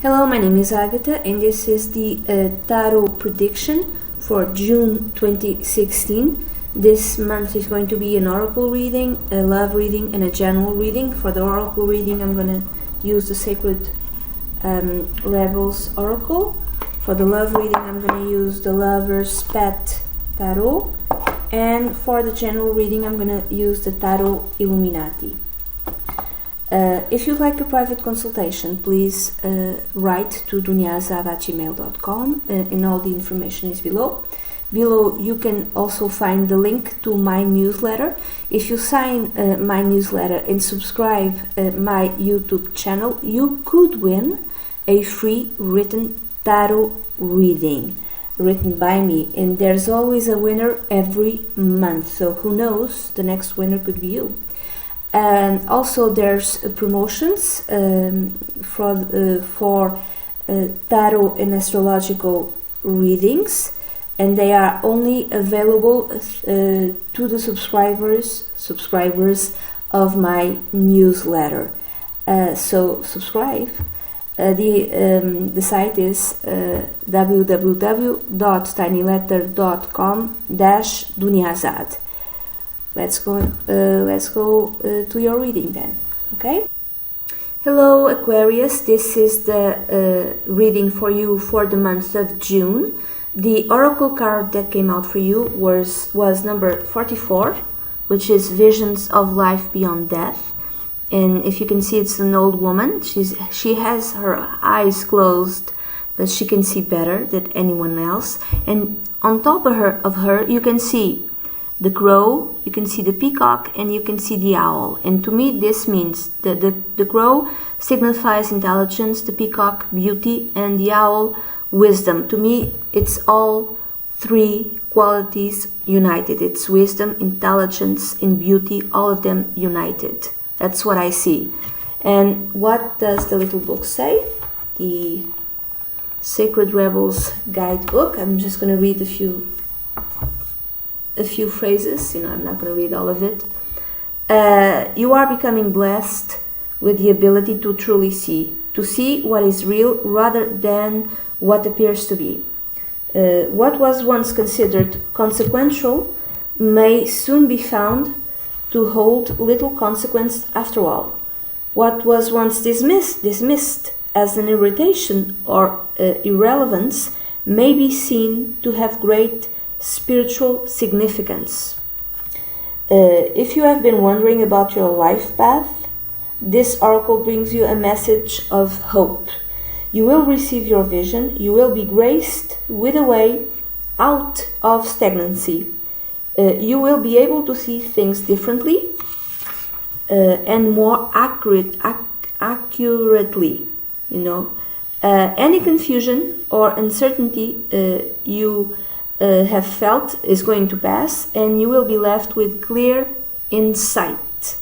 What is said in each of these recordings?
Hello, my name is Agatha and this is the tarot prediction for June 2016. This month is going to be an oracle reading, a love reading and a general reading. For the oracle reading I'm going to use the Sacred Rebels Oracle. For the love reading I'm going to use the Lover's Pet Tarot. And for the general reading I'm going to use the Tarot Illuminati. If you'd like a private consultation, please write to duniazad@gmail.com and all the information is below. Below you can also find the link to my newsletter. If you sign my newsletter and subscribe my YouTube channel, you could win a free written tarot reading written by me, and there's always a winner every month, so who knows, the next winner could be you. And also there's promotions for tarot and astrological readings, and they are only available to the subscribers of my newsletter. So subscribe. The site is www.tinyletter.com/duniazad. Let's go to your reading then, okay? Hello Aquarius, this is the reading for you for the month of June. The oracle card that came out for you was number 44, which is Visions of Life Beyond Death. And if you can see, it's an old woman. She has her eyes closed, but she can see better than anyone else. And on top of her you can see the crow, you can see the peacock, and you can see the owl. And to me this means that the crow signifies intelligence, the peacock beauty, and the owl wisdom. To me it's all three qualities united. It's wisdom, intelligence, and beauty, all of them united. That's what I see. And what does the little book say? The Sacred Rebels Guidebook. I'm just going to read a few phrases, I'm not going to read all of it. You are becoming blessed with the ability to truly see what is real rather than what appears to be. What was once considered consequential may soon be found to hold little consequence after all. What was once dismissed as an irritation or irrelevance may be seen to have great spiritual significance. If you have been wondering about your life path, this oracle brings you a message of hope. You will receive your vision. You will be graced with a way out of stagnancy. You will be able to see things differently and more accurately. Any confusion or uncertainty you have felt is going to pass, and you will be left with clear insight.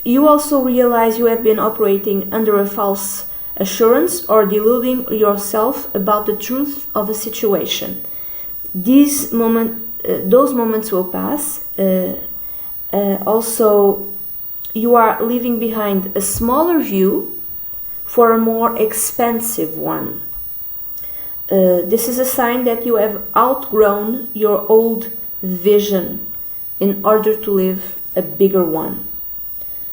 You also realize you have been operating under a false assurance or deluding yourself about the truth of a situation. Those moments will pass. Also, you are leaving behind a smaller view for a more expansive one. This is a sign that you have outgrown your old vision in order to live a bigger one.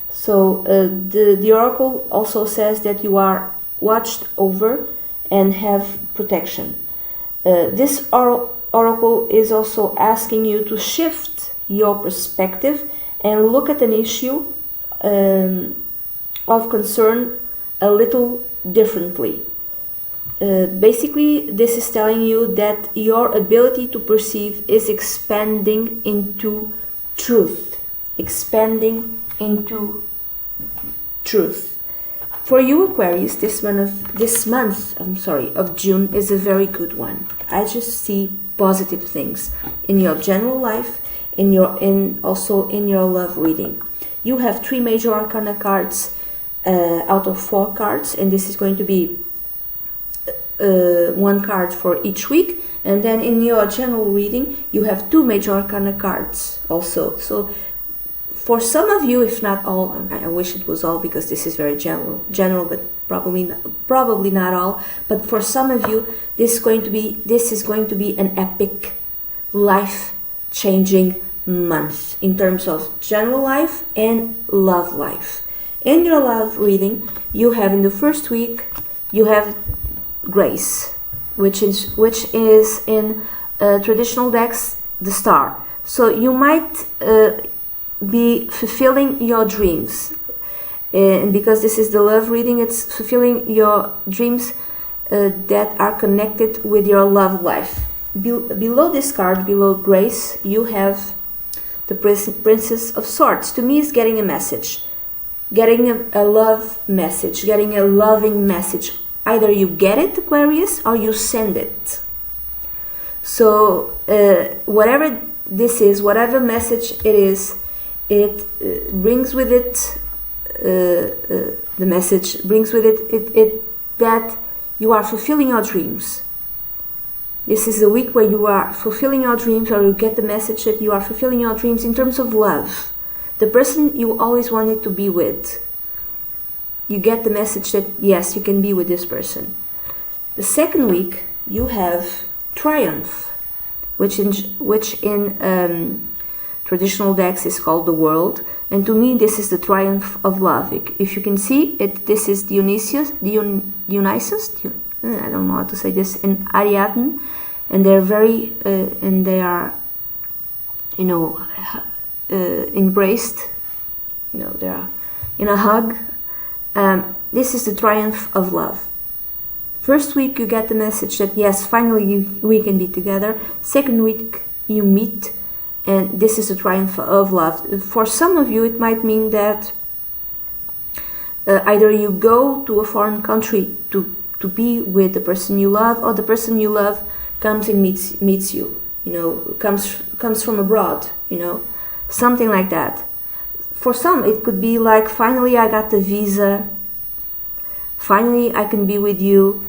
So the oracle also says that you are watched over and have protection. This oracle is also asking you to shift your perspective and look at an issue of concern a little differently. Basically, this is telling you that your ability to perceive is expanding into truth. Expanding into truth. For you, Aquarius, this month of June is a very good one. I just see positive things in your general life, also in your love reading. You have 3 major arcana cards out of 4 cards, and this is going to be 1 card for each week. And then in your general reading you have 2 major arcana cards also. So For some of you, if not all, I wish it was all because this is very general, but probably not all. But for some of you, this is going to be an epic, life-changing month in terms of general life and love life. In your love reading, you have in the first week, you have grace, which is in traditional decks the star. So you might be fulfilling your dreams, and because this is the love reading, it's fulfilling your dreams that are connected with your love life. Below this card, below grace, you have the Princess of Swords. To me, is getting a message, getting a love message, getting a loving message. Either you get it, Aquarius, or you send it. So whatever this is, whatever message it is, it brings with it the message brings with it that you are fulfilling your dreams. This is a week where you are fulfilling your dreams, or you get the message that you are fulfilling your dreams in terms of love. The person you always wanted to be with, you get the message that yes, you can be with this person. The second week, you have Triumph, which in traditional decks is called the World, and to me this is the triumph of love. If you can see it, this is Dionysus, I don't know how to say this, and Ariadne, and they're very and they are, embraced, they are in a hug. This is the triumph of love. First week you get the message that yes, finally we can be together. Second week you meet, and this is the triumph of love. For some of you, it might mean that either you go to a foreign country to be with the person you love, or the person you love comes and meets you. Comes from abroad. Something like that. For some, it could be like, finally I got the visa. Finally, I can be with you.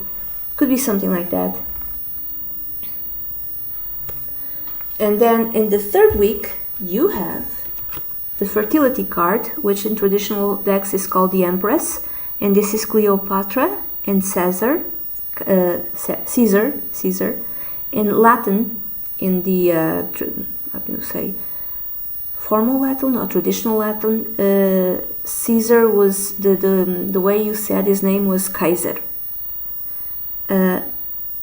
Could be something like that. And then in the third week, you have the fertility card, which in traditional decks is called the Empress. And this is Cleopatra and Caesar. In Latin, in the, how do you say, formal Latin or traditional Latin, Caesar was, the way you said his name was Kaiser.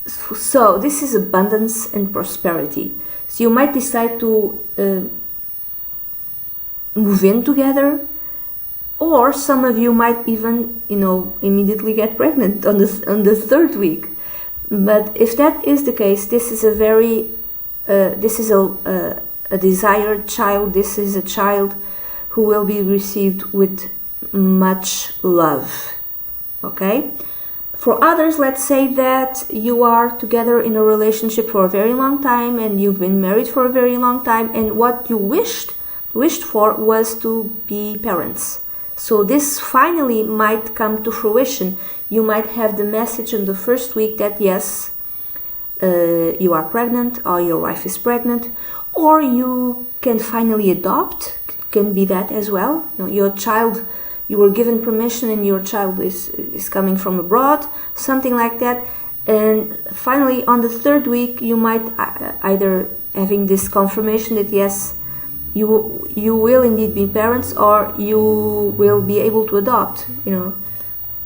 So this is abundance and prosperity. So you might decide to move in together, or some of you might even, immediately get pregnant on the third week. But if that is the case, this is a desired child. This is a child who will be received with much love. Okay? For others, let's say that you are together in a relationship for a very long time, and you've been married for a very long time, and what you wished for was to be parents. So this finally might come to fruition. You might have the message in the first week that yes, you are pregnant, or your wife is pregnant, or you can finally adopt. Can be that as well. Your child, you were given permission, and your child is coming from abroad, something like that. And finally, on the third week, you might either having this confirmation that yes, you will indeed be parents, or you will be able to adopt.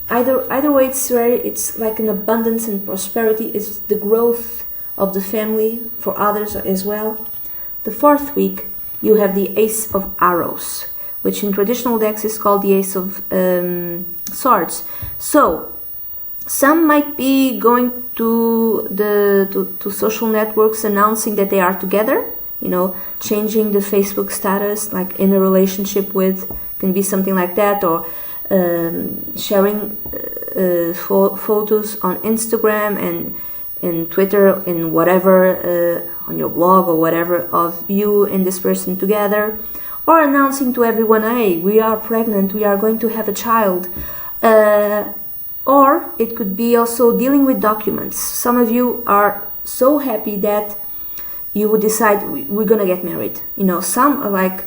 Either way, it's like an abundance and prosperity. It's the growth of the family for others as well. The fourth week, you have the Ace of Arrows, which in traditional decks is called the Ace of Swords. So some might be going to social networks announcing that they are together, changing the Facebook status, like in a relationship with, can be something like that, or sharing photos on Instagram and Twitter and whatever, on your blog or whatever, of you and this person together, or announcing to everyone, hey, we are pregnant, we are going to have a child. Or it could be also dealing with documents. Some of you are so happy that you would decide we're gonna get married. Some are like,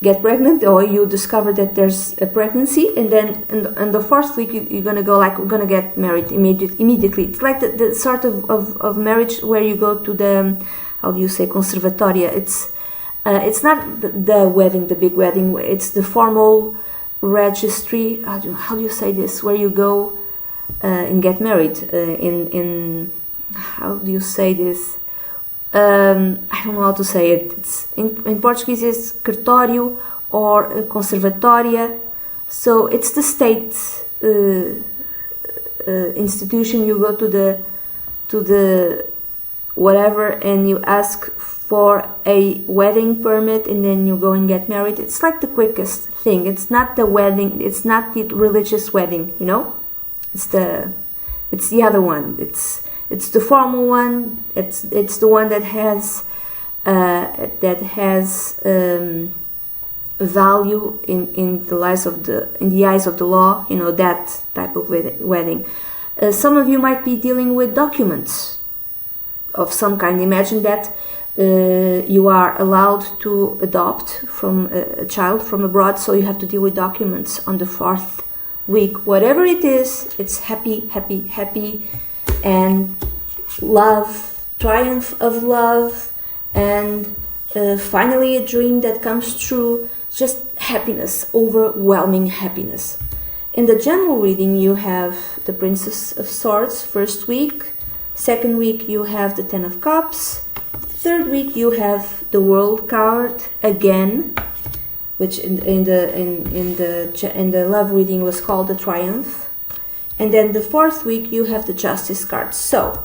get pregnant, or you discover that there's a pregnancy, and then in the fourth week you're gonna go like, we're gonna get married immediately. It's like the sort of marriage where you go to the, how do you say, conservatoria. It's not the wedding, the big wedding. It's the formal registry. How do you say this? Where you go and get married in how do you say this? I don't know how to say it. It's in Portuguese it's cartório or conservatoria. So it's the state institution. You go to the whatever, and you ask for a wedding permit, and then you go and get married. It's like the quickest thing. It's not the wedding. It's not the religious wedding. You know, it's the other one. It's the formal one. It's the one that has value in the eyes of the law. You know, that type of wedding. Some of you might be dealing with documents of some kind. Imagine that you are allowed to adopt from a child from abroad, so you have to deal with documents on the fourth week. Whatever it is, it's happy, and love, triumph of love, and finally a dream that comes true. Just happiness, overwhelming happiness. In the general reading, you have the Princess of Swords first week. Second week you have the Ten of Cups. Third week you have the World card again, which in the love reading was called the Triumph. And then the fourth week you have the Justice card. So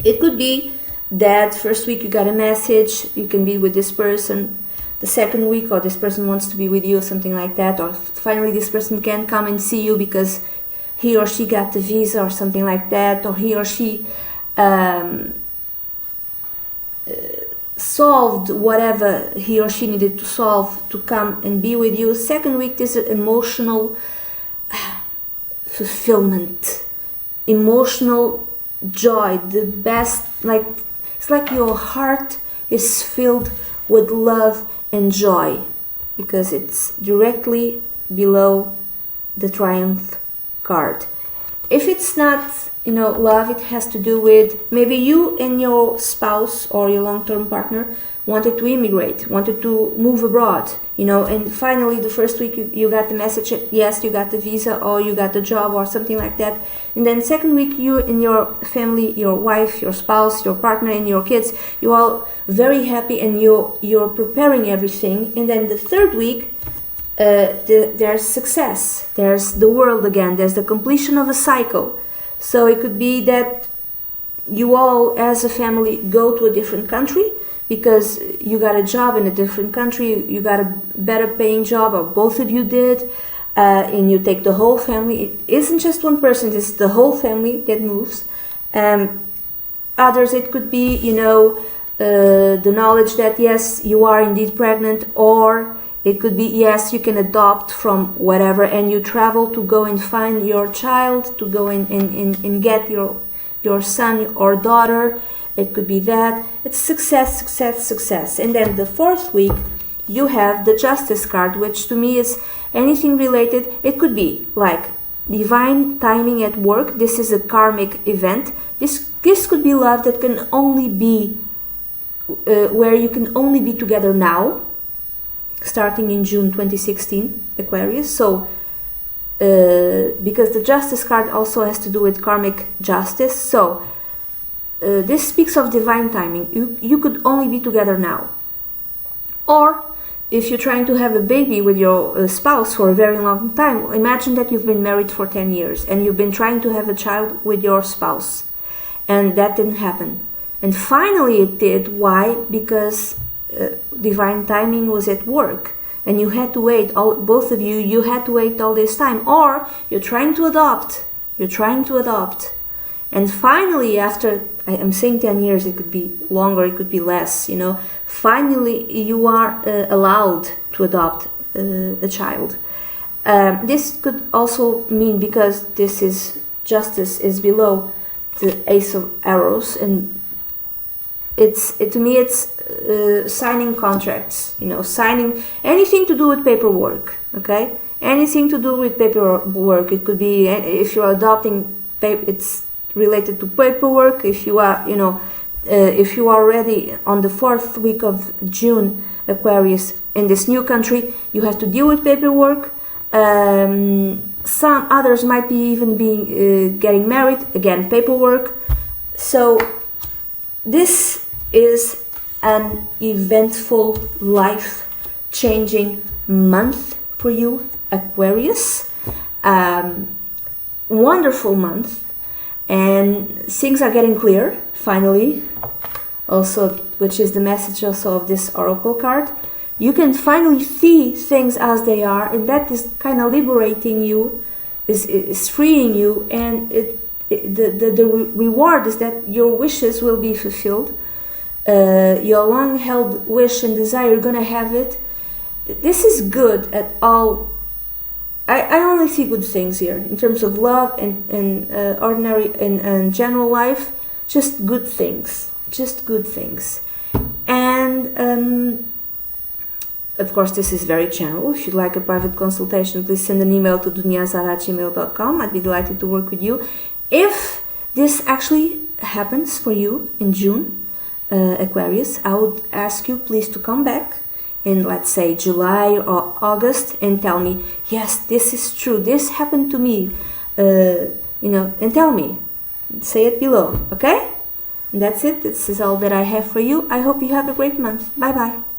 it could be that first week you got a message, you can be with this person. The second week, or this person wants to be with you, or something like that. Or finally this person can't come and see you because he or she got the visa or something like that, or he or she solved whatever he or she needed to solve to come and be with you. Second week, this is emotional fulfillment, emotional joy, the best, like it's like your heart is filled with love and joy, because it's directly below the Triumph card. If it's not, you know, love, it has to do with maybe you and your spouse or your long-term partner wanted to immigrate, wanted to move abroad, you know, and finally the first week you got the message that yes, you got the visa or you got the job or something like that. And then second week, you and your family, your wife, your spouse, your partner and your kids, you're all very happy and you're preparing everything. And then the third week, there's success, there's the world again, there's the completion of a cycle. So it could be that you all as a family go to a different country because you got a job in a different country, you got a better paying job, or both of you did, and you take the whole family. It isn't just one person, it's the whole family that moves. Others, it could be, you know, the knowledge that yes, you are indeed pregnant, or it could be yes, you can adopt from whatever, and you travel to go and find your child, to go and get your son or daughter. It could be that. It's success, success, success. And then the fourth week, you have the Justice card, which to me is anything related. It could be like divine timing at work. This is a karmic event. This could be love that can only be where you can only be together now, starting in June 2016, Aquarius. So because the Justice card also has to do with karmic justice, so this speaks of divine timing. You could only be together now. Or if you're trying to have a baby with your spouse for a very long time, imagine that you've been married for 10 years and you've been trying to have a child with your spouse, and that didn't happen. And finally it did. Why? Because divine timing was at work, and you had to wait, both of you had to wait all this time. Or you're trying to adopt, and finally, after, I'm saying 10 years, it could be longer, it could be less, you know, finally you are allowed to adopt a child. This could also mean, because this is justice is below the Ace of Arrows, and to me it's signing contracts, signing anything to do with paperwork. Okay, anything to do with paperwork. It could be if you're adopting it's related to paperwork. If you are if you are already on the 4th week of June, Aquarius, in this new country, you have to deal with paperwork. Some others might be even being getting married, again paperwork. So this is an eventful, life-changing month for you, Aquarius. Wonderful month, and things are getting clear finally. Also, which is the message also of this oracle card. You can finally see things as they are, and that is kind of liberating you, is freeing you, and the reward is that your wishes will be fulfilled. Your long-held wish and desire, you're gonna have it. This is good at all. I only see good things here in terms of love and ordinary and general life. Just good things. Just good things. And of course, this is very general. If you'd like a private consultation, please send an email to duniazara@gmail.com. I'd be delighted to work with you. If this actually happens for you in June, Aquarius, I would ask you please to come back in, let's say, July or August and tell me, yes, this is true, this happened to me, and tell me. Say it below, okay? And that's it. This is all that I have for you. I hope you have a great month. Bye bye.